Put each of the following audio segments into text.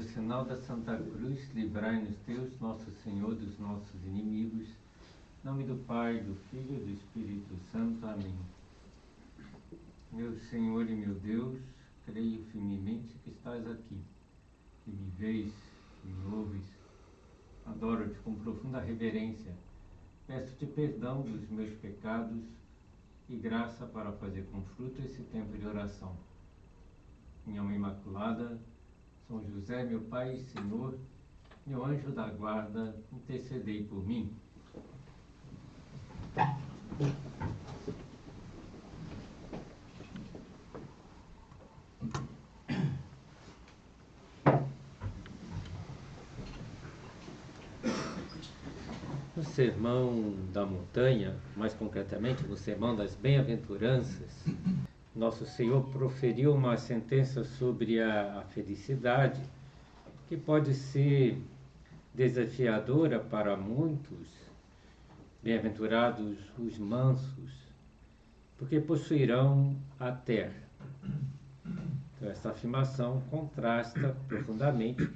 pelo sinal da Santa Cruz, livrai-nos Deus, nosso Senhor, dos nossos inimigos. Em nome do Pai, do Filho e do Espírito Santo. Amém. Meu Senhor e meu Deus, creio firmemente que estás aqui, que me vês, que me ouves. Adoro-te com profunda reverência. Peço-te perdão dos meus pecados e graça para fazer com fruto esse tempo de oração. Minha Mãe Imaculada, São José, meu Pai e Senhor, meu anjo da guarda, intercedei por mim. No Sermão da Montanha, mais concretamente no Sermão das Bem-aventuranças, Nosso Senhor proferiu uma sentença sobre a felicidade que pode ser desafiadora para muitos. Bem-aventurados os mansos, porque possuirão a terra. Então, essa afirmação contrasta profundamente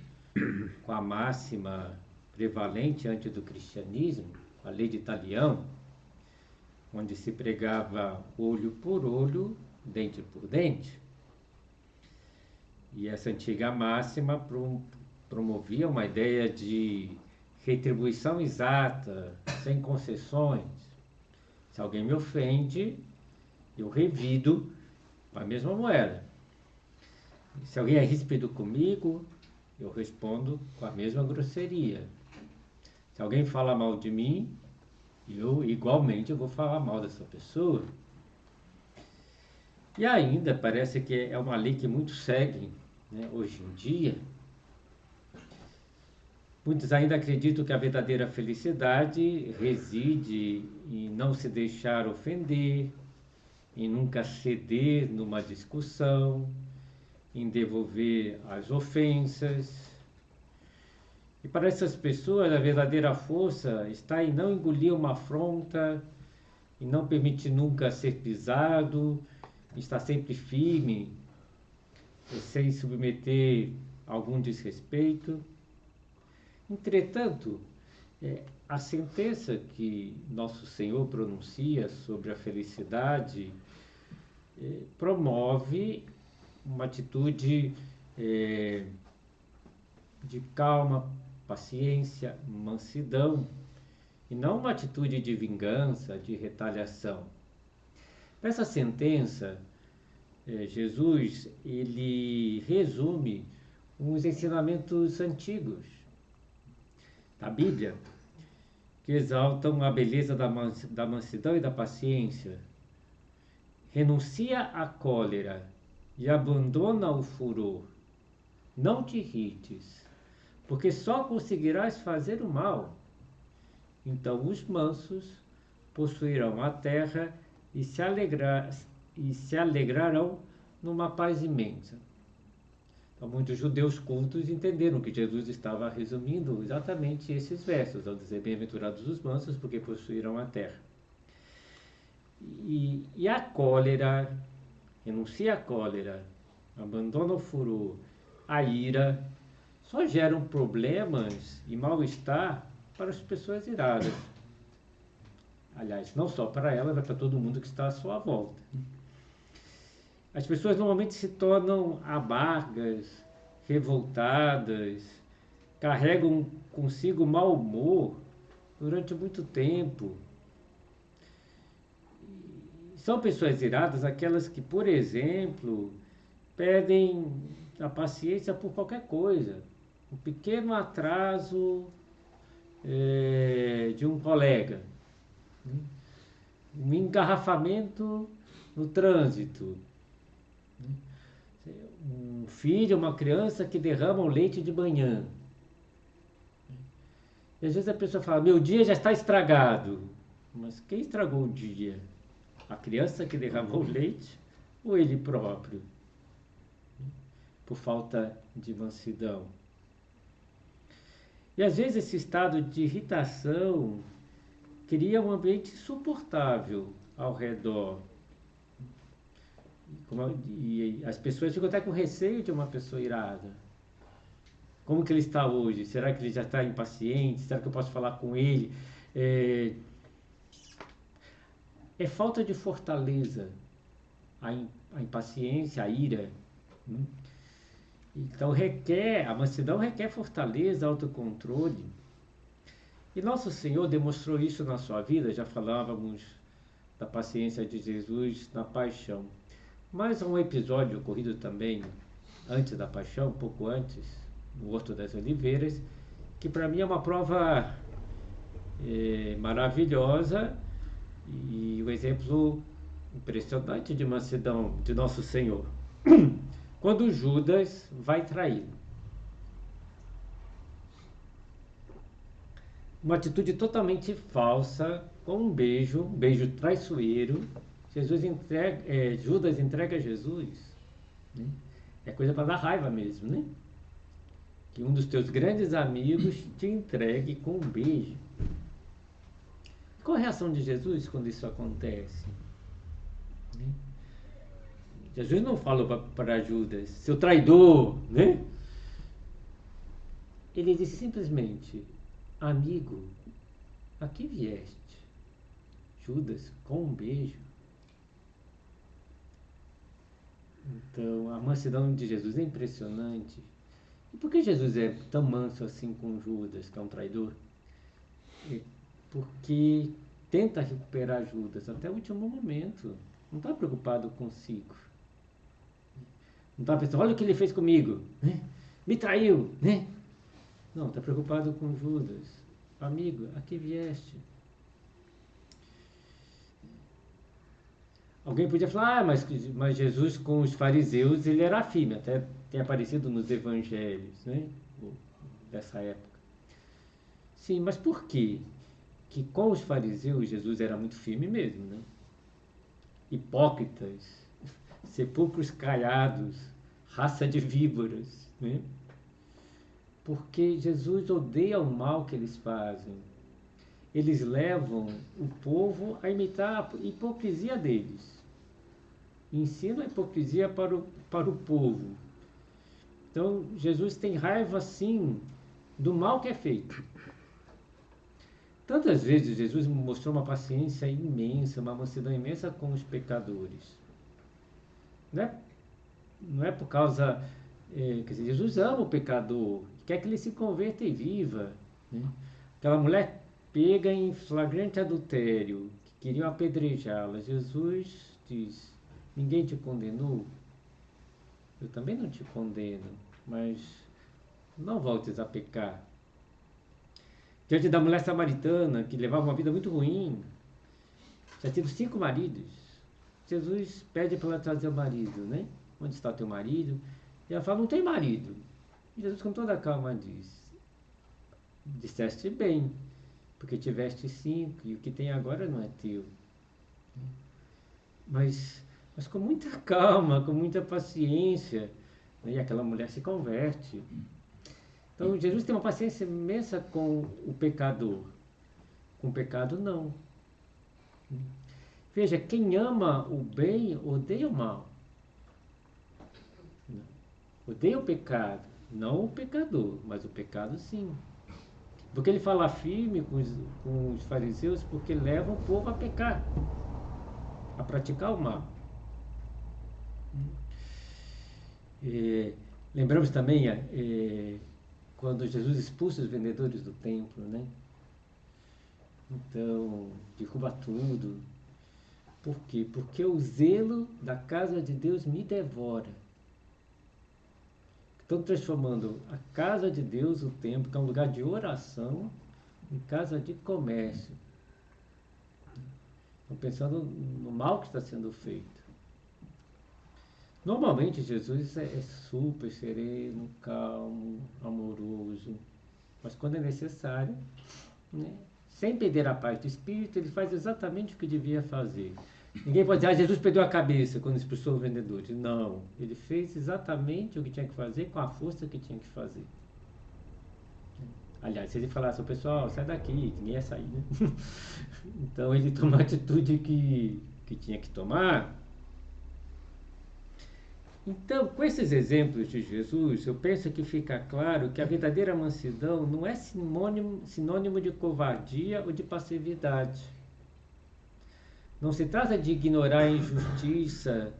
com a máxima prevalente antes do cristianismo, a lei de Talião, onde se pregava olho por olho, dente por dente. E essa antiga máxima promovia uma ideia de retribuição exata, sem concessões. Se alguém me ofende, eu revido com a mesma moeda. Se alguém é ríspido comigo, eu respondo com a mesma grosseria. Se alguém fala mal de mim, eu igualmente vou falar mal dessa pessoa. E ainda parece que é uma lei que muitos seguem, né, hoje em dia. Muitos ainda acreditam que a verdadeira felicidade reside em não se deixar ofender, em nunca ceder numa discussão, em devolver as ofensas. E para essas pessoas a verdadeira força está em não engolir uma afronta, em não permitir nunca ser pisado, estar sempre firme, sem submeter a algum desrespeito. Entretanto, a sentença que Nosso Senhor pronuncia sobre a felicidade promove uma atitude de calma, paciência, mansidão, e não uma atitude de vingança, de retaliação. Nessa sentença, Jesus ele resume uns ensinamentos antigos da Bíblia, que exaltam a beleza da mansidão e da paciência. Renuncia à cólera e abandona o furor. Não te irrites, porque só conseguirás fazer o mal. Então os mansos possuirão a terra e se alegrarão numa paz imensa. Então, muitos judeus cultos entenderam que Jesus estava resumindo exatamente esses versos, ao dizer: bem-aventurados os mansos, porque possuirão a terra. E a cólera, renuncia à cólera, abandona o furor, a ira, só geram problemas e mal-estar para as pessoas iradas. Aliás, não só para elas, mas para todo mundo que está à sua volta. As pessoas normalmente se tornam amargas, revoltadas, carregam consigo mau humor durante muito tempo. São pessoas iradas aquelas que, por exemplo, perdem a paciência por qualquer coisa. Um pequeno atraso de um colega, um engarrafamento no trânsito, um filho, uma criança que derrama o leite de manhã. E às vezes a pessoa fala: meu dia já está estragado. Mas quem estragou o dia? A criança que derramou o leite ou ele próprio? Por falta de mansidão. E às vezes esse estado de irritação cria um ambiente insuportável ao redor. E as pessoas ficam até com receio de uma pessoa irada. Como que ele está hoje? Será que ele já está impaciente? Será que eu posso falar com ele? É, é falta de fortaleza, a impaciência, a ira. Né? Então a mansidão requer fortaleza, autocontrole. E nosso Senhor demonstrou isso na sua vida, já falávamos da paciência de Jesus na paixão. Mas um episódio ocorrido também antes da paixão, um pouco antes, no Horto das Oliveiras, que para mim é uma prova maravilhosa e um exemplo impressionante de mansidão de nosso Senhor. Quando Judas vai traí-lo. Uma atitude totalmente falsa, com um beijo traiçoeiro, Judas entrega Jesus. Né? É coisa para dar raiva mesmo, né? Que um dos teus grandes amigos te entregue com um beijo. Qual a reação de Jesus quando isso acontece? Né? Jesus não falou para Judas, seu traidor, né? Ele disse simplesmente, amigo, a que vieste? Judas, com um beijo. Então, a mansidão de Jesus é impressionante. E por que Jesus é tão manso assim com Judas, que é um traidor? Porque tenta recuperar Judas até o último momento. Não está preocupado consigo. Não está pensando, olha o que ele fez comigo. Né? Me traiu. Né? Não, está preocupado com Judas. Amigo, a que vieste? Alguém podia falar, mas Jesus com os fariseus, ele era firme, até tem aparecido nos evangelhos, né? Dessa época. Sim, mas por quê? Que com os fariseus Jesus era muito firme mesmo, né? Hipócritas, sepulcros caiados, raça de víboras, né? Porque Jesus odeia o mal que eles fazem. Eles levam o povo a imitar a hipocrisia deles. Ensina a hipocrisia para o povo. Então, Jesus tem raiva, sim, do mal que é feito. Tantas vezes Jesus mostrou uma paciência imensa, uma mansidão imensa com os pecadores. Não é por causa... quer dizer, Jesus ama o pecador, quer que ele se converta e viva. Né? Aquela mulher pega em flagrante adultério, que queriam apedrejá-la. Jesus diz, ninguém te condenou? Eu também não te condeno, mas não voltes a pecar. Diante da mulher samaritana, que levava uma vida muito ruim, já teve 5 maridos, Jesus pede para ela trazer o marido, né? Onde está o teu marido? E ela fala, não tem marido. E Jesus com toda a calma diz, disseste bem, porque tiveste 5 e o que tem agora não é teu. Mas com muita calma, com muita paciência, né? E aquela mulher se converte. Então Jesus tem uma paciência imensa com o pecador. Com o pecado não. Veja, quem ama o bem odeia o mal. Odeia o pecado, não o pecador, mas o pecado sim. Porque ele fala firme com os fariseus porque leva o povo a pecar, a praticar o mal. Lembramos também quando Jesus expulsa os vendedores do templo, né? Então, derruba tudo. Por quê? Porque o zelo da casa de Deus me devora. Estão transformando a casa de Deus, o templo, que é um lugar de oração, em casa de comércio. Estão pensando no mal que está sendo feito. Normalmente Jesus é super sereno, calmo, amoroso, mas quando é necessário, né, sem perder a paz do espírito, ele faz exatamente o que devia fazer. Ninguém pode dizer, Jesus perdeu a cabeça quando expulsou os vendedores. Não, ele fez exatamente o que tinha que fazer com a força que tinha que fazer. Aliás, se ele falasse, pessoal, sai daqui, ninguém ia sair, né? Então ele tomou a atitude que tinha que tomar. Então, com esses exemplos de Jesus, eu penso que fica claro que a verdadeira mansidão não é sinônimo de covardia ou de passividade. Não se trata de ignorar a injustiça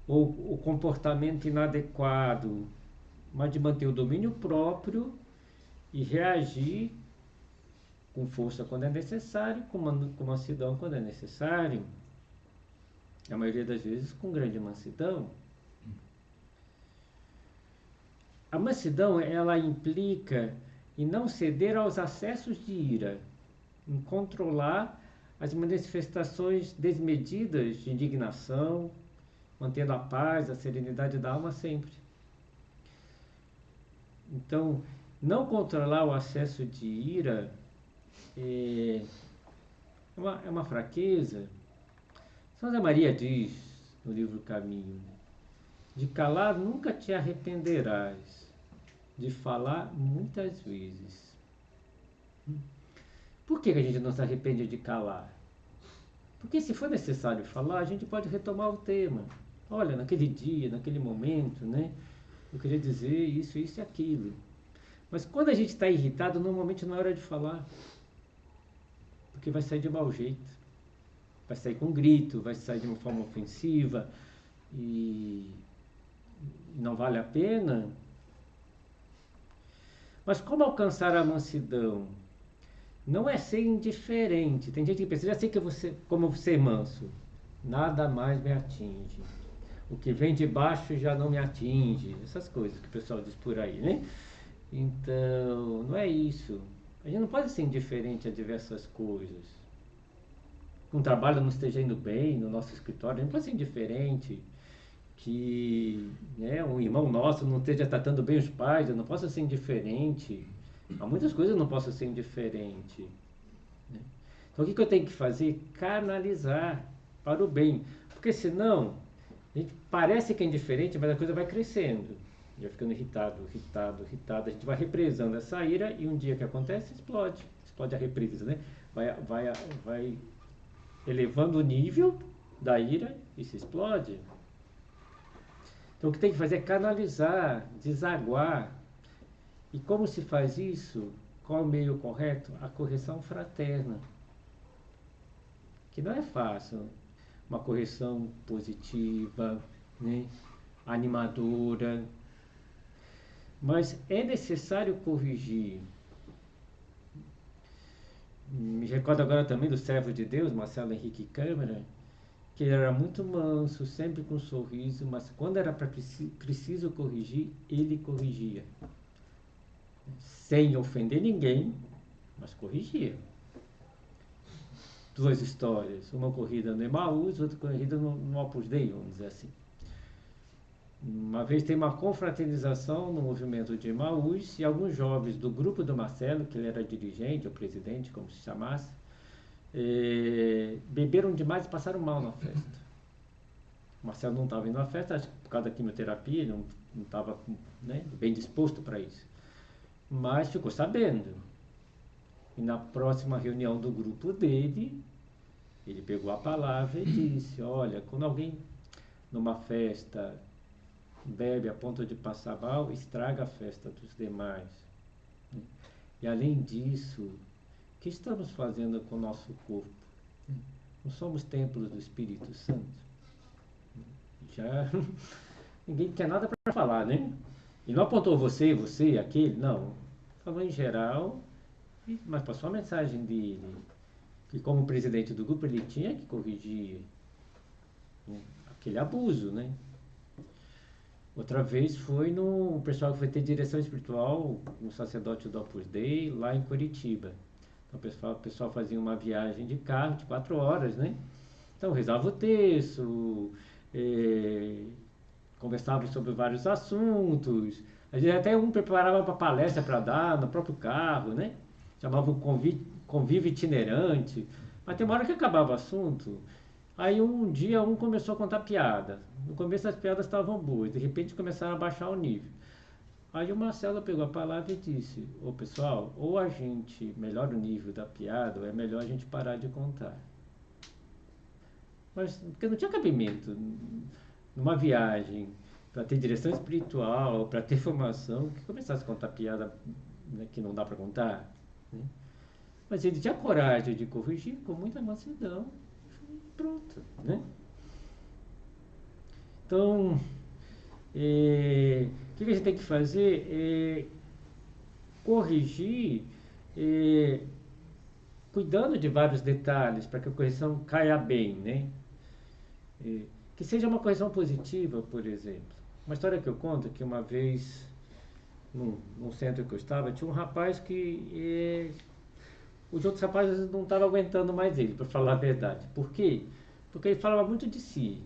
ou o comportamento inadequado, mas de manter o domínio próprio e reagir com força quando é necessário, com mansidão quando é necessário. A maioria das vezes com grande mansidão. A mansidão, ela implica em não ceder aos acessos de ira, em controlar as manifestações desmedidas de indignação, mantendo a paz, a serenidade da alma sempre. Então, não controlar o acesso de ira é uma fraqueza. São José Maria diz no livro Caminho: de calar nunca te arrependerás, de falar muitas vezes. Por que a gente não se arrepende de calar? Porque se for necessário falar, a gente pode retomar o tema. Olha, naquele dia, naquele momento, né? Eu queria dizer isso, isso e aquilo. Mas quando a gente está irritado, normalmente não é hora de falar. Porque vai sair de mau jeito. Vai sair com grito, vai sair de uma forma ofensiva. E não vale a pena. Mas como alcançar a mansidão? Não é ser indiferente. Tem gente que pensa, já sei que como ser manso. Nada mais me atinge. O que vem de baixo já não me atinge. Essas coisas que o pessoal diz por aí, né? Então, não é isso. A gente não pode ser indiferente a diversas coisas. Um trabalho não esteja indo bem no nosso escritório, a gente não pode ser indiferente. Que, né, um irmão nosso não esteja tratando bem os pais, eu não posso ser indiferente. Há muitas coisas eu não posso ser indiferente. Né? Então, o que eu tenho que fazer? Canalizar para o bem. Porque senão, a gente parece que é indiferente, mas a coisa vai crescendo. Vai ficando irritado. A gente vai represando essa ira e um dia que acontece, explode. Explode a represa, né? Vai elevando o nível da ira e se explode. Então o que tem que fazer é canalizar, desaguar. E como se faz isso? Qual é o meio correto? A correção fraterna. Que não é fácil. Uma correção positiva, né? Animadora. Mas é necessário corrigir. Me recordo agora também do servo de Deus, Marcelo Henrique Câmara, que ele era muito manso, sempre com um sorriso, mas quando era preciso corrigir, ele corrigia. Sem ofender ninguém, mas corrigia. Duas histórias, uma corrida no Emaús, outra corrida no Opus Dei, vamos dizer assim. Uma vez tem uma confraternização no movimento de Emaús e alguns jovens do grupo do Marcelo, que ele era dirigente ou presidente, como se chamasse, beberam demais e passaram mal na festa. O Marcelo não estava indo à festa, acho que por causa da quimioterapia, ele não estava, né, bem disposto para isso. Mas ficou sabendo. E na próxima reunião do grupo dele, ele pegou a palavra e disse: olha, quando alguém numa festa bebe a ponto de passar mal, estraga a festa dos demais. E além disso, o que estamos fazendo com o nosso corpo? Não somos templos do Espírito Santo? Já ninguém quer nada para falar, né? E não apontou você, aquele, não. Falou em geral, mas passou a mensagem dele, que como presidente do grupo ele tinha que corrigir, né, aquele abuso, né? Outra vez foi no pessoal que foi ter direção espiritual, um sacerdote do Opus Dei, lá em Curitiba. Então o pessoal fazia uma viagem de carro de 4 horas, né? Então rezava o terço, conversava sobre vários assuntos. Às vezes até um preparava para palestra para dar no próprio carro, né? Chamava um convívio itinerante. Mas tem uma hora que acabava o assunto. Aí um dia um começou a contar piada. No começo as piadas estavam boas, de repente começaram a baixar o nível. Aí o Marcelo pegou a palavra e disse: ô pessoal, ou a gente melhora o nível da piada, ou é melhor a gente parar de contar. Mas porque não tinha cabimento numa viagem ter direção espiritual, para ter formação, que começasse a contar piada, né, que não dá para contar, né? Mas ele tinha coragem de corrigir com muita mansidão e pronto, né? Então, o que a gente tem que fazer é corrigir, cuidando de vários detalhes para que a correção caia bem, né? Que seja uma correção positiva, por exemplo. Uma história que eu conto, que uma vez, num centro que eu estava, tinha um rapaz que os outros rapazes não estavam aguentando mais ele, para falar a verdade. Por quê? Porque ele falava muito de si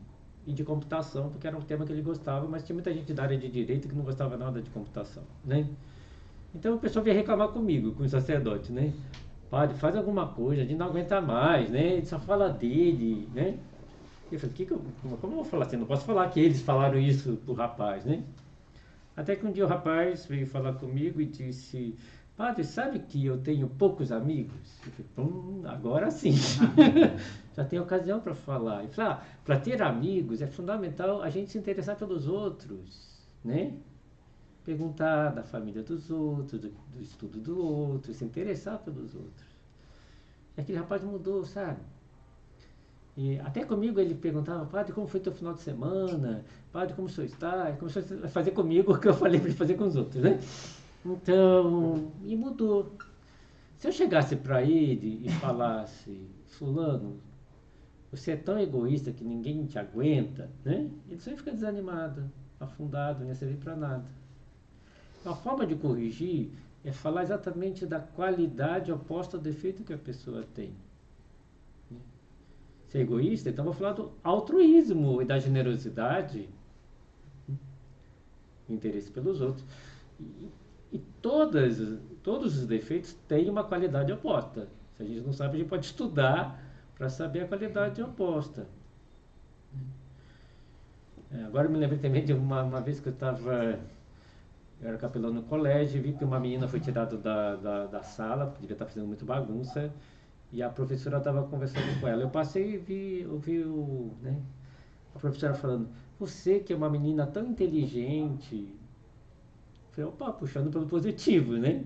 e de computação, porque era um tema que ele gostava, mas tinha muita gente da área de direito que não gostava nada de computação, né? Então o pessoal vinha reclamar comigo, com o sacerdote, né? Padre, faz alguma coisa, a gente não aguenta mais, né? Ele só fala dele, né? Eu falei, como eu vou falar assim? Não posso falar que eles falaram isso pro rapaz, né? Até que um dia o rapaz veio falar comigo e disse, padre, sabe que eu tenho poucos amigos? Eu falei, agora sim. Já tem ocasião para falar. Ele falou, para ter amigos é fundamental a gente se interessar pelos outros, né? Perguntar da família dos outros, do estudo do outro, se interessar pelos outros. E aquele rapaz mudou, sabe? E até comigo ele perguntava, padre, como foi teu final de semana? Padre, como o senhor está? Ele começou a fazer comigo o que eu falei para ele fazer com os outros, né? Então, e mudou. Se eu chegasse para ele e falasse, fulano, você é tão egoísta que ninguém te aguenta, né? Ele só ia ficar desanimado, afundado, não ia servir para nada. A forma de corrigir é falar exatamente da qualidade oposta ao defeito que a pessoa tem. Se é egoísta, então vou falar do altruísmo e da generosidade, interesse pelos outros. E todos os defeitos têm uma qualidade oposta. Se a gente não sabe, a gente pode estudar para saber a qualidade oposta. Agora eu me lembrei também de uma vez que eu era capelão no colégio, vi que uma menina foi tirada da sala, devia estar fazendo muito bagunça, e a professora estava conversando com ela. Eu passei e ouvi né, a professora falando, você que é uma menina tão inteligente. Falei, opa, puxando pelo positivo, né?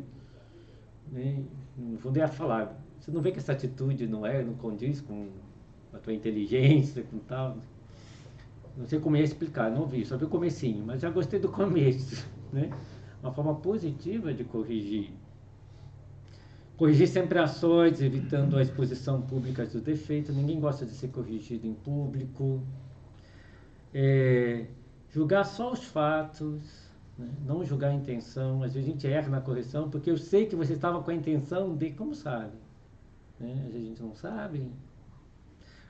No fundo eu ia falar, você não vê que essa atitude não condiz com a tua inteligência, com tal? Não sei como ia explicar, não vi, só vi o comecinho, mas já gostei do começo, né? Uma forma positiva de corrigir. Corrigir sempre ações, evitando a exposição pública dos defeitos. Ninguém gosta de ser corrigido em público. Julgar só os fatos, né? Não julgar a intenção. Às vezes a gente erra na correção porque eu sei que você estava com a intenção de... Como sabe? Né? Às vezes a gente não sabe.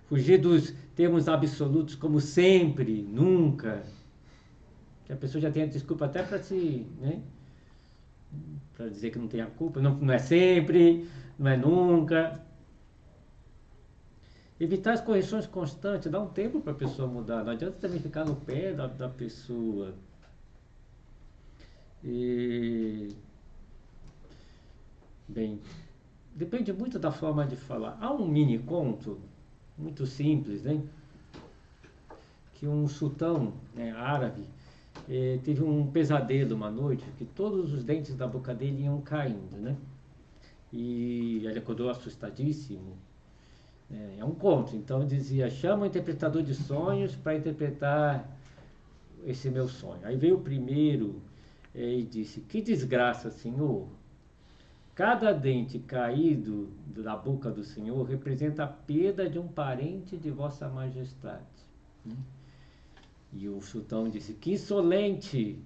Fugir dos termos absolutos como sempre, nunca. Que a pessoa já tem a desculpa até para se... né? Para dizer que não tem a culpa, não é sempre, não é nunca. Evitar as correções constantes, dar um tempo para a pessoa mudar, não adianta também ficar no pé da pessoa. Bem, depende muito da forma de falar. Há um mini conto, muito simples, né? Que um sultão, né, árabe, teve um pesadelo uma noite, que todos os dentes da boca dele iam caindo, né? E ele acordou assustadíssimo. É um conto, então dizia, chama o interpretador de sonhos para interpretar esse meu sonho. Aí veio o primeiro e disse, que desgraça, senhor! Cada dente caído da boca do senhor representa a perda de um parente de vossa majestade. E o sultão disse, que insolente!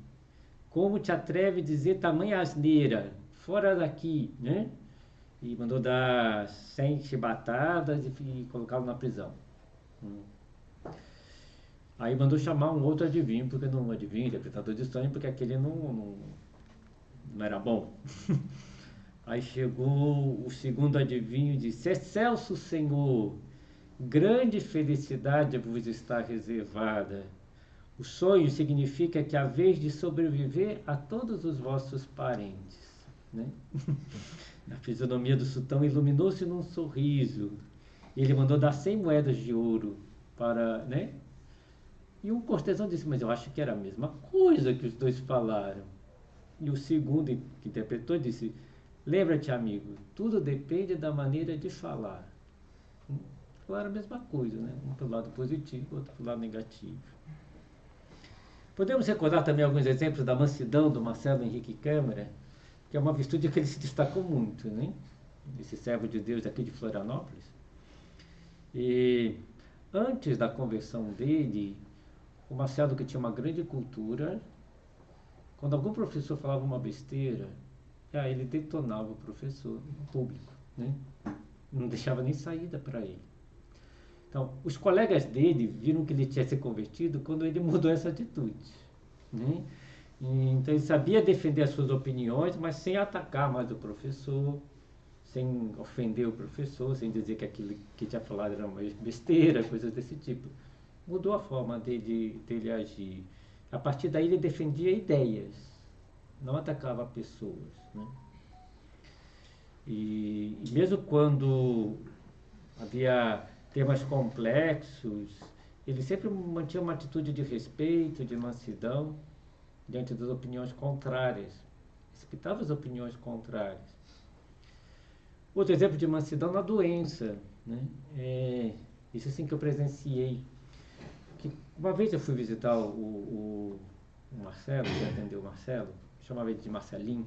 Como te atreve a dizer tamanha asneira? Fora daqui, né? E mandou dar 100 chibatadas e colocá-lo na prisão. Aí mandou chamar um outro adivinho, porque não adivinho, interpretador de sonho, porque aquele não era bom. Aí chegou o segundo adivinho e disse, excelso senhor, grande felicidade vos está reservada. O sonho significa que há vez de sobreviver a todos os vossos parentes, né? A fisionomia do sultão iluminou-se num sorriso. Ele mandou dar 100 moedas de ouro para, né, E um cortesão disse, mas eu acho que era a mesma coisa que os dois falaram. E o segundo que interpretou disse, lembra-te, amigo, tudo depende da maneira de falar. Falaram a mesma coisa, né? Um pelo lado positivo, outro pelo lado negativo. Podemos recordar também alguns exemplos da mansidão do Marcelo Henrique Câmara, que é uma virtude que ele se destacou muito, né? Esse servo de Deus aqui de Florianópolis. E antes da conversão dele, o Marcelo, que tinha uma grande cultura, quando algum professor falava uma besteira, ele detonava o professor em público, né? Não deixava nem saída para ele. Então, os colegas dele viram que ele tinha se convertido quando ele mudou essa atitude, né? Então, ele sabia defender as suas opiniões, mas sem atacar mais o professor, sem ofender o professor, sem dizer que aquilo que tinha falado era uma besteira, coisas desse tipo. Mudou a forma dele agir. A partir daí ele defendia ideias, não atacava pessoas, né? E mesmo quando havia temas complexos, ele sempre mantinha uma atitude de respeito, de mansidão, diante das opiniões contrárias. Respeitava as opiniões contrárias. Outro exemplo de mansidão na doença, né? Isso assim que eu presenciei. Que uma vez eu fui visitar o Marcelo, que atendeu o Marcelo, chamava ele de Marcelinho,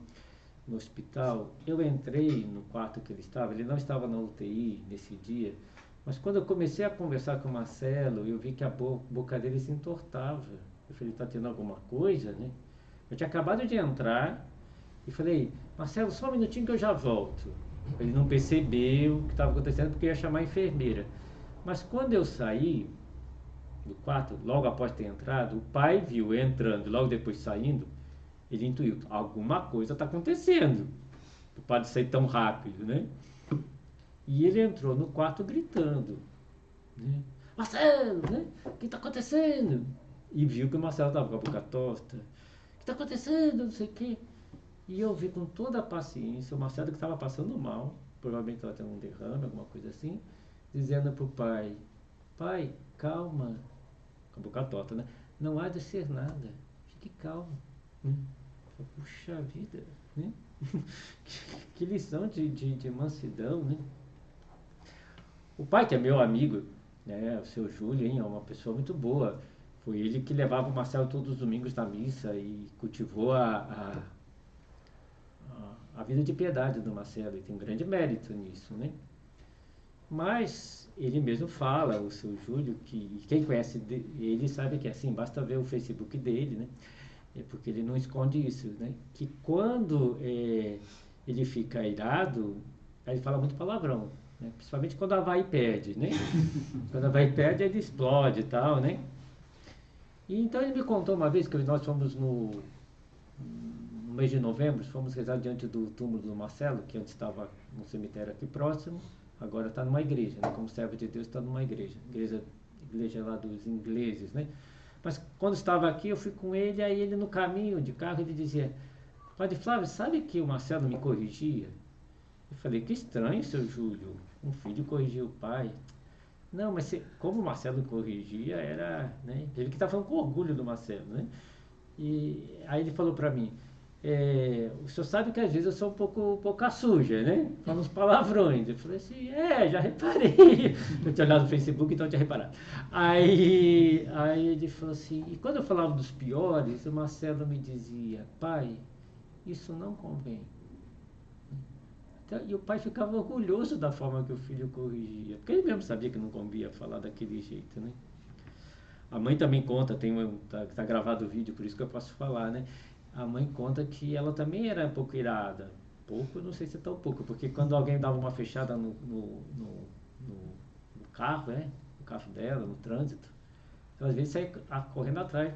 no hospital. Eu entrei no quarto que ele não estava na UTI nesse dia, mas quando eu comecei a conversar com o Marcelo, eu vi que a boca dele se entortava. Eu falei, está tendo alguma coisa, né? Eu tinha acabado de entrar e falei, Marcelo, só um minutinho que eu já volto. Ele não percebeu o que estava acontecendo porque eu ia chamar a enfermeira. Mas quando eu saí do quarto, logo após ter entrado, o pai viu entrando, logo depois saindo, ele intuiu, alguma coisa está acontecendo. Não pode sair tão rápido, né? E ele entrou no quarto gritando, né? Marcelo, né? O que está acontecendo? E viu que o Marcelo estava com a boca torta. O que está acontecendo? Não sei o quê. E eu vi com toda a paciência o Marcelo que estava passando mal, provavelmente estava tendo um derrame, alguma coisa assim, dizendo para o pai, pai, calma, com a boca torta, né? Não há de ser nada, fique calmo, né? Puxa vida, né? Que lição de mansidão, né? O pai, que é meu amigo, né, o seu Júlio, hein, é uma pessoa muito boa. Foi ele que levava o Marcelo todos os domingos na missa e cultivou a vida de piedade do Marcelo. E tem um grande mérito nisso, né? Mas ele mesmo fala, o seu Júlio, que quem conhece ele sabe que é assim, basta ver o Facebook dele, né? Porque ele não esconde isso, né? Que quando ele fica irado, aí ele fala muito palavrão, né? Principalmente quando a Avaí perde, né? Quando a Avaí perde, ele explode e tal, né? E então ele me contou uma vez que nós fomos no mês de novembro, fomos rezar diante do túmulo do Marcelo, que antes estava no cemitério aqui próximo, agora está numa igreja, né? Como servo de Deus está numa igreja lá dos ingleses, né? Mas quando estava aqui, eu fui com ele, aí ele no caminho de carro, ele dizia, Padre Flávio, sabe que o Marcelo me corrigia? Eu falei, que estranho, seu Júlio, um filho corrigia o pai. Não, mas como o Marcelo corrigia, era, né? Ele que está falando com orgulho do Marcelo, né? E aí ele falou para mim, o senhor sabe que às vezes eu sou um pouco suja, né? Falo uns palavrões. Eu falei assim, já reparei. Eu tinha olhado no Facebook, então eu tinha reparado. Aí ele falou assim, e quando eu falava dos piores, o Marcelo me dizia, pai, isso não convém. Então, e o pai ficava orgulhoso da forma que o filho corrigia, porque ele mesmo sabia que não convinha falar daquele jeito, né? A mãe também conta, tá gravado o vídeo, por isso que eu posso falar, né? A mãe conta que ela também era um pouco irada. Pouco, não sei se é tão pouco, porque quando alguém dava uma fechada no carro, né? No carro dela, no trânsito, ela às vezes saía correndo atrás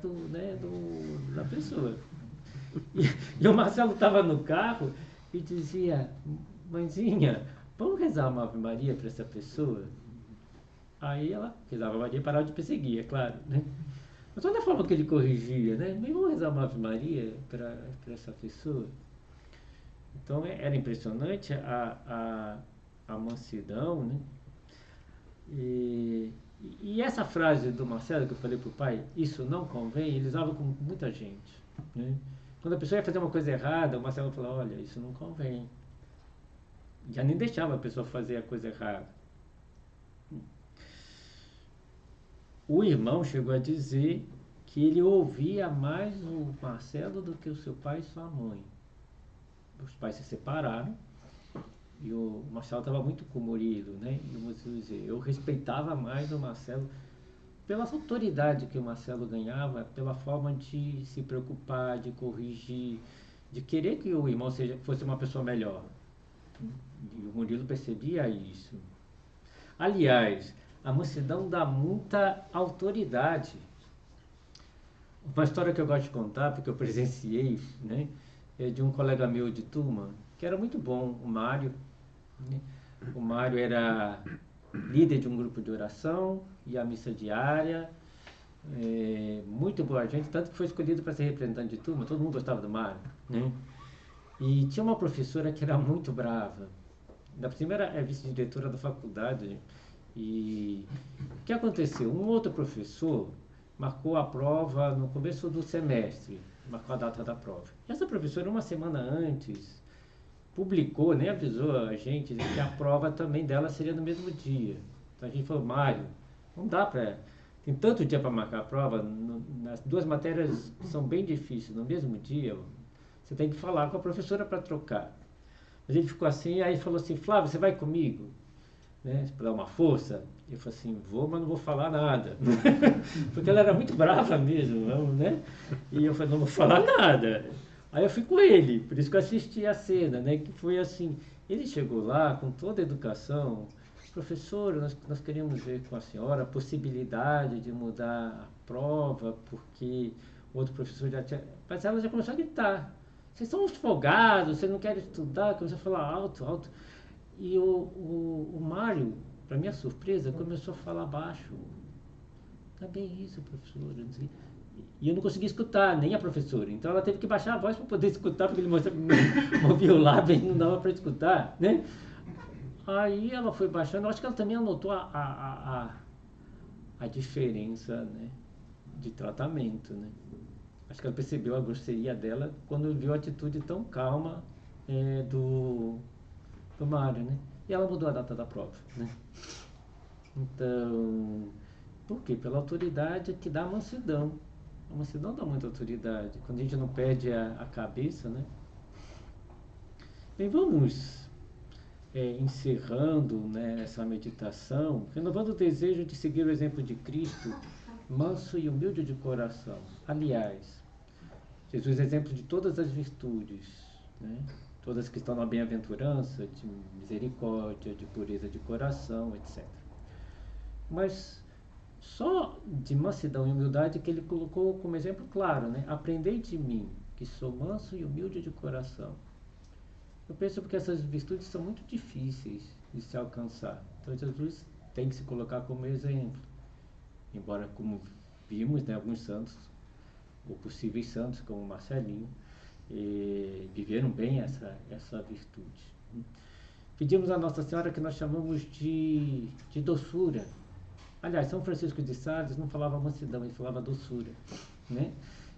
da pessoa. E o Marcelo estava no carro e dizia, mãezinha, vamos rezar uma Ave Maria para essa pessoa? Aí ela rezava a Ave Maria e parava de perseguir, é claro, né? Mas olha a forma que ele corrigia, né? Mas vamos rezar uma Ave Maria para essa pessoa? Então era impressionante a mansidão, né? E essa frase do Marcelo que eu falei para o pai, isso não convém, ele usava com muita gente. Né? Quando a pessoa ia fazer uma coisa errada, o Marcelo falava, olha, isso não convém. Já nem deixava a pessoa fazer a coisa errada. O irmão chegou a dizer que ele ouvia mais o Marcelo do que o seu pai e sua mãe. Os pais se separaram e o Marcelo estava muito com o Murilo, né? E o Murilo dizia, eu respeitava mais o Marcelo pela autoridade que o Marcelo ganhava, pela forma de se preocupar, de corrigir, de querer que o irmão fosse uma pessoa melhor. E o Murilo percebia isso. Aliás, a mansidão dá muita autoridade. Uma história que eu gosto de contar, porque eu presenciei, né, é de um colega meu de turma, que era muito bom, o Mário. Né? O Mário era líder de um grupo de oração, ia à missa diária, muito boa gente, tanto que foi escolhido para ser representante de turma, todo mundo gostava do Mário. Né? E tinha uma professora que era muito brava. Da primeira é vice-diretora da faculdade. E o que aconteceu? Um outro professor marcou a prova no começo do semestre, marcou a data da prova. Essa professora, uma semana antes, publicou, nem avisou a gente que a prova também dela seria no mesmo dia. Então a gente falou, Mário, não dá para. Tem tanto dia para marcar a prova, as duas matérias são bem difíceis, no mesmo dia, você tem que falar com a professora para trocar. Mas ele ficou assim, aí falou assim, Flávio, você vai comigo? Né, para dar uma força. Eu falei assim, vou, mas não vou falar nada. Porque ela era muito brava mesmo, né? E eu falei, não vou falar nada. Aí eu fui com ele, por isso que eu assisti a cena, né? Que foi assim, ele chegou lá com toda a educação, professor, nós queríamos ver com a senhora a possibilidade de mudar a prova, porque o outro professor já tinha... Mas ela já começou a gritar, vocês são uns folgados, vocês não querem estudar, começou a falar alto, alto. E o Mário, para minha surpresa, começou a falar baixo. Tá bem isso, professora. E eu não conseguia escutar, nem a professora. Então ela teve que baixar a voz para poder escutar, porque ele movia o lábio e não dava para escutar, né? Aí ela foi baixando, eu acho que ela também anotou a diferença, né, de tratamento, né? Acho que ela percebeu a grosseria dela quando viu a atitude tão calma do Mário, né? E ela mudou a data da prova, né? Então, por quê? Pela autoridade que dá a mansidão. A mansidão dá muita autoridade. Quando a gente não perde a cabeça, né? Bem, vamos encerrando, né, essa meditação, renovando o desejo de seguir o exemplo de Cristo, manso e humilde de coração. Aliás, Jesus é exemplo de todas as virtudes, né? Todas que estão na bem-aventurança, de misericórdia, de pureza de coração, etc. Mas só de mansidão e humildade que ele colocou como exemplo claro, né? Aprendei de mim, que sou manso e humilde de coração. Eu penso porque essas virtudes são muito difíceis de se alcançar. Então Jesus tem que se colocar como exemplo. Embora, como vimos, né, alguns santos, ou possíveis santos, como Marcelinho, viveram bem essa virtude. Pedimos a Nossa Senhora que nós chamamos de doçura. Aliás, São Francisco de Sales não falava mansidão, ele falava doçura, né?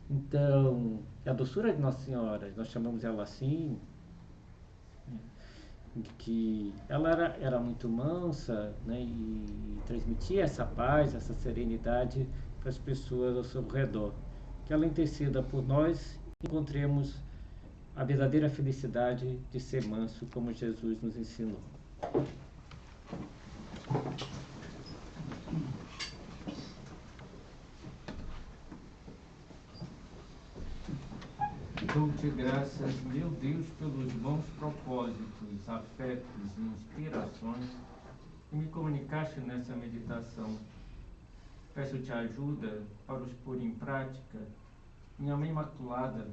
Então, a doçura de Nossa Senhora, nós chamamos ela assim, que ela era muito mansa, né? E transmitia essa paz, essa serenidade para as pessoas ao seu redor. Que ela interceda por nós e encontremos a verdadeira felicidade de ser manso, como Jesus nos ensinou. Dou-te graças, meu Deus, pelos bons propósitos, afetos e inspirações que me comunicaste nessa meditação. Peço-te ajuda para os pôr em prática. Minha Mãe Imaculada,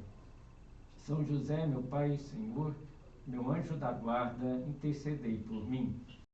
São José, meu Pai e Senhor, meu anjo da guarda, intercedei por mim.